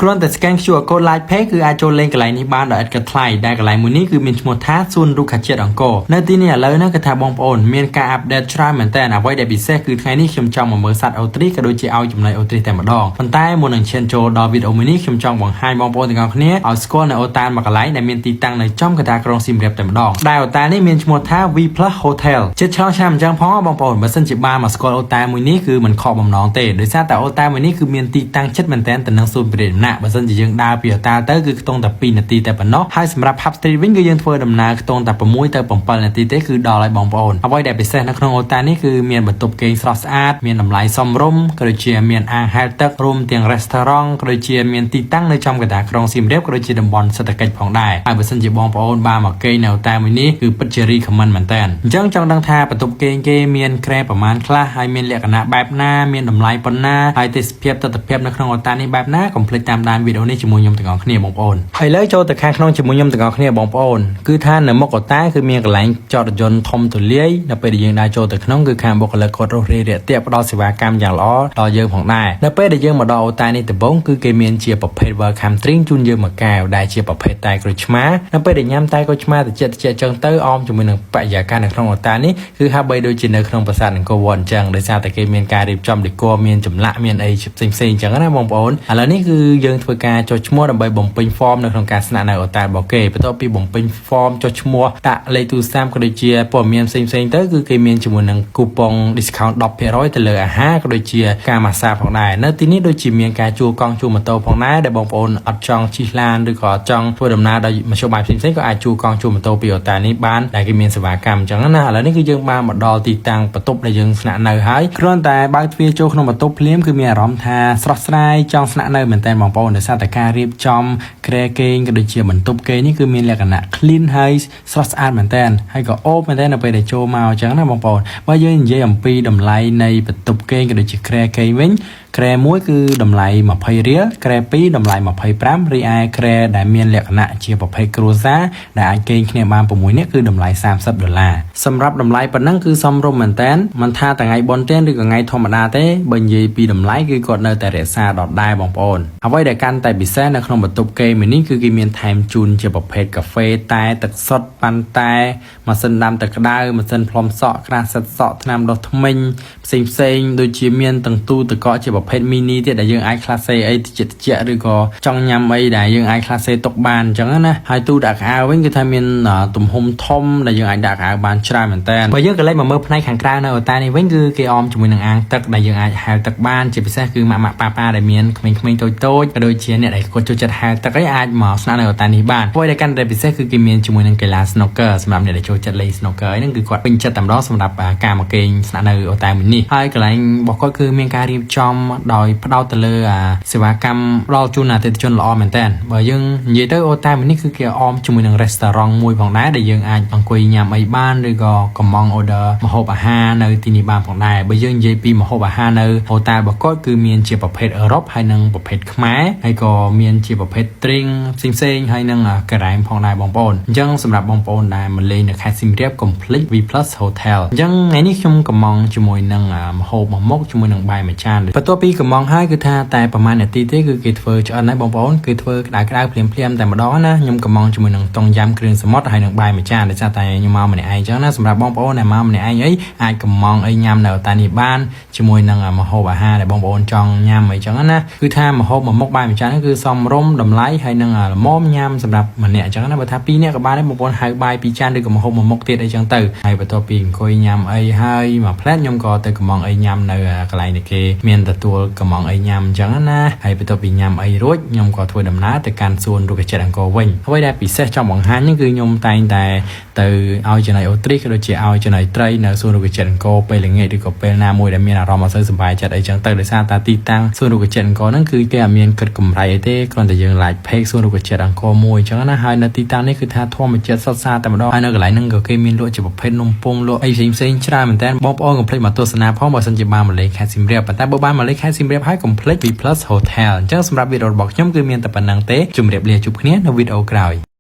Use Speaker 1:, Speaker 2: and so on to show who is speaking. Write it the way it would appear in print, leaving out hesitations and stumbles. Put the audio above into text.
Speaker 1: ครอนแต่สแกนชัวโกไลเพคืออาโจเลงกไลนี้บ้านดอกกระไทได้กไลมือนี้คือมีชมท้าซุนรูขัดเจ็ดอังโกในที่นี้เลยนะกระทาบองโอนมีการอัปเดตทราเหมือนแต่เอาไว้ได้บิเซ่คือไงนี่ชมจองมาเมื่อสัตว์อัลตรีก็โดยจะเอาจุ่มในอัลตรีแต่มาดองคนใต้มวลหนึ่งเชนโจดอวิดโอมือนี้ชมจองบองไฮบองโอนต่างกันนี้เอาสกอร์ในอัลตานมากไลในมีตีตังในจ้อมกระทากรองซิมเรียบแต่มาดองได้อัลตานนี่มีชมท้าวีพลัสโฮเทลเจ็ดช่องชามจังพ้องบองโอนมาเส้นจิบามาสกอร์อัลตานมือนี้คือมันขอบบำน้องเตะโดยซาแต่อัลตานมือนี้คือมีตีตังเช็ดเหมือนแต่นังสูบเปลี่ยนหน้ามาเส้นจะยังดาวเปียตาเตอร์คือตรงแต่ปีนาทีแต่ปนเนาะให้สำหรับพับสตรีวิ่งก็ยังเฟิร์ดำนาตรงแต่ประมุ้ยเตอร์ปนาทีเต้คือดอลไลบองปอนเอาไว้ได้ไปเส้นนักนองโอตานี่คือเมียนบรรทุกเกงสลัดอาร์ตเมียนลำไหลซอมร่มกระเจียเมียนอาหารเตอร์รวมเตียงรีสอร์ทกระเจียเมียนตีตั้งในจอมกระดาษครองซิมเรียบกระเจียดบอลสตะเก็ตผ่องได้ไอ้เบอร์สันจีบองปอนบาหมอกเกย์แนวตาวันนี้คือปัจเจรีขมันเหมือนกันจังดังทาบรรทุกเกงเกเมียนแคร์ประมาณคลาไอเมียนเลียกหน้าแบบหน้าเมียนลำไหลปนหน้าไอเตสเพียบตัดเพียบนักนองโอตานี่แบบหน้าคอมพลีทตามด้านวิดีโอนี้จมูกยมถึงของเนี่ยบองปอนไอเลยโจแต่ข้างน้องจมูกยมถึงของเนี่ยบองปอนคือท่านในมกตาคือเมียกหลังจอดยนต์ทอมตัวเลี้ยนับไปได้ยังได้โจแต่น้องคือข้างบกเลยกดโรเรียเตียบรอสิวากรรมอย่างล้อรอเยอะของได้นับไปได้ยังมาดอตานี่แต่บ้งคือเกมียนเชียประเภทว่าคำตริงจุนเยอะมาแก้วได้เชียประเภทตายกริชมานับไปได้ย้ำตายกริชมาแต่เจ็ดจังเตอร์ออมจมูกหนึ่งปะยาการในน้องตานี่คือฮาใบโดยจินในน้องประสาทหนึ่งกวนจังโดยซาแต่เกมียนการรีบจอมเด็กกัวเมียนจำละเมียนไอซิงจังก็ได้บองปอนแล้วนี่คือยังធ្វើការចុះឈ្មោះដើម្បីបំពេញហ្វមនៅក្នុងការស្នាក់នៅអូតារបស់គេបន្ទាប់ពីបំពេញហ្វមចុះឈ្មោះដាក់លេខទូរស័ព្ទក៏ដូចជាព័ត៌មានផ្សេងៗទៅគឺគេមានជាមួយនឹងគូប៉ុង discount 10% ទៅលើអាហារក៏ដូចជាការម៉ាស្សាផងដែរនៅទីនេះដូចជាមានការជួលកង់ជួលម៉ូតូផងដែរដែលបងប្អូនអត់ចង់ជិះឡានឬក៏អត់ចង់ធ្វើដំណើរដោយមធ្យោបាយផ្សេងៗក៏អាចជួលកង់ជួលម៉ូតូពីអូតានេះបានដែលគេមានសេវាកម្មអញ្ចឹងណាឥឡូវនេះគឺយើងបានមកដល់ទីតាំងបន្ទប់ដែលយើងស្នាក់នៅហើយគ្រាន់តែបើកទ្វារចូលក្នុងបន្ទប់ភ្លាមគឺមានអារម្មណ៍ថាស្រស់ស្រាយចង់ស្នាក់នៅមែនតើបងប្អូនដោយសារតែការរៀបចំក្រែគេងក៏ដូចជាបន្ទប់គេនេះគឺមានលក្ខណៈ clean ហើយស្រស់ស្អាតមែនតើហើយក៏អូបមែនតើនៅពេលដែលចូលមកអញ្ចឹងណាបងប្អូនបើយើងនិយាយអំពីតម្លៃនៃបន្ទប់គេងក៏ដូចជាក្រែគេងវិញក្រែមួយគឺតម្លៃ20រៀលក្រែ2តម្លៃ25រីឯក្រែដែលមានលក្ខណៈជាប្រភេទគ្រួសារដែលអាចគេងគ្នាបាន6នាក់គឺតម្លៃ$30សម្រាប់តម្លៃប៉ុណ្ណឹងគឺសមរម្យមែនតើមិនថាថ្ងៃបុណ្យទេឬក៏ថ្ងៃធម្មតាទេបើនិយាយពីតម្លៃគឺគាត់នៅតែរក្សាដដែលបងប្អូនអ្វីដែលកាន់តែពិសេសនៅក្នុងបន្ទប់គេងនេះគឺគេមានថែមជូនជាប្រភេទកាហ្វេតែទឹកសុទ្ធប៉ាន់តែម៉ាស៊ីនដាំទឹកក្តៅម៉ាស៊ីនផ្លុំសក់ក្រាស់សិតសក់ថ្នាំដុសធ្មេញផ្សេងដូចជាមានទាំងទូទឹកកកជាប្រភេទមីនីទៀតដែលយើងអាចក្លាសេអីតិចឬក៏ចង់ញ៉ាំអីដែលយើងអាចក្លាសេទុកបានអញ្ចឹងណាហើយទូដាក់កៅវិញគឺថាមានទំហំធំដែលយើងអាចដាក់កៅបានច្រើនមែនតើបើយើងក៏លេចមកមើលផ្នែកខាងក្រៅនៅអូតានេះវិញគឺគេអមជាមួយនឹងអាងទឹកដែលយើងអាចហែលទឹកបានជាពិសេសគឺម៉ាក់ប៉ាដែលមានក្មេងៗតូចក៏ដូចជាអ្នកដែលគាត់ចូលចិត្តហែលទឹកអីអាចមកស្នាក់នៅអូតានេះបានព្រោះតែកាន់តែពិសេសគឺគេមានជាមួយនឹងកីឡា snooker សម្រាប់អ្នកដែលចូលចិត្តលេង snooker ហ្នឹងគឺគាត់ពេញចិត្តតែម្ដងសម្រាប់ការមកគេងស្នាក់នៅអូតាមួយនេះហើយកន្លែងរបស់គាត់គឺមានការរៀបចំដោយផ្ដោតទៅលើសេវាកម្មផ្ដល់ជូនអតិថិជនល្អមែនតើបើយើងនិយាយទៅអូតាមួយនេះគឺគេអមជាមួយនឹង restaurant មួយផងដែរដែលយើងអាចអង្គុយញ៉ាំអីបានឬក៏កំង order ម្ហូបអាហារនៅទីនេះបានផងដែរបើយើងនិយាយពីម្ហូបអាហារនៅអូតារបស់គាត់គឺមានជាប្រភេទអឺរ៉ុបហើយនិងប្រភេទខ្មែរហើយក៏មានជាប្រភេទ drink ផ្សេងហើយនិងការ៉ែមផងដែរបងប្អូនអញ្ចឹងសម្រាប់បងប្អូនដែលមកលេងនៅខេត្តសៀមរាប Complete V Plus Hotel អញ្ចឹងថ្ងៃនេះខ្ញុំកំងជាមួយនឹងម្ហូបមួយមុខជាមួយនឹងបាយមួយចានបន្ទាប់ពីកំងហើយគឺថាតែប្រហែលនាទីទេគឺគេធ្វើឆ្អិនហើយបងប្អូនគឺធ្វើក្តៅភ្លាមតែម្ដងណាខ្ញុំកំងជាមួយនឹងតុងយ៉ាំគ្រឿងសមុទ្រហើយនឹងបាយមួយចានដោយសារតែខ្ញុំមកម្នាក់ឯងអញ្ចឹងណាសម្រាប់បងប្អូនដែលមកម្នាក់ឯងអីអាចកំងអីញ៉ាំនៅអូតានេះបានជាមួយនឹងម្ហូបអាហារដែលបងប្អូនចង់ញ៉ាំអីចឹងណាគឺថាម្ហូបមួយមុខបាយមួយចានគឺសមរម្យតម្លៃហើយនឹងល្មមញ៉ាំសម្រាប់ម្នាក់អញ្ចឹងណាបើថា2នាក់ក៏បានដែរបងប្អូនហៅបាយ2ចានឬក៏ម្ហូបមួយមុខទៀតអីចឹងទៅហើយបន្ទាប់ពីអង្គុយញ៉ាំអីហើយមួយផ្លែតខ្ញុំក៏ទៅកំងអីញ៉ាំនៅកន្លែងដែលគេមានទទួលកំងអីញ៉ាំអញ្ចឹងណាហើយបន្ទាប់ពីញ៉ាំអីរួចខ្ញុំក៏ធ្វើដំណើរទៅកាន់សួនរុក្ខជាតិអង្គរវិញអ្វីដែលពិសេសចង់បង្ហាញហ្នឹងគឺខ្ញុំតែងតែទៅឲ្យចំណីអូទ្រីក៏ដូចជាឲ្យចំណីត្រីនៅសួនរុក្ខជាតិអង្គរពេលល្ងាចឬក៏ពេលណាមួយដែលមានអារម្មណ៍អត់សូវសប្បាយចិត្តអីចឹងទៅដោយសារតែទីតាំងសួនរុក្ខជាតិអង្គរហ្នឹងគឺគេអត់មានគិតកម្រៃអីទេគ្រាន់តែយើងឡាយផេកសួនរុក្ខជាតិអង្គរមួយអញ្ចឹងណាហើយនៅទីតាំងនេះគឺថាធម្មជាតិសុទ្ធសាធតែម្ដងហើយនៅកន្លែងហ្នឹងក៏គេមានលក់ជាប្រភេទនំពងលក់អីផ្សេងច្រើនមែនតើបងប្អូនកុំភ្លេចមកទស្សនាផងបើសិនជាបានមកលេងខេត្តសៀមរាបប៉ុន្តែបើបានមកលេងខេត្តសៀមរាបហើយកុំភ្លេច V Plus Hotel អញ្ចឹងសម្រាប់វីដេអូរបស់ខ្ញុំគឺមានតែប៉ុណ្្នឹងទេជម្រាបលាជួបគ្នានៅវីដេអូក្រោយ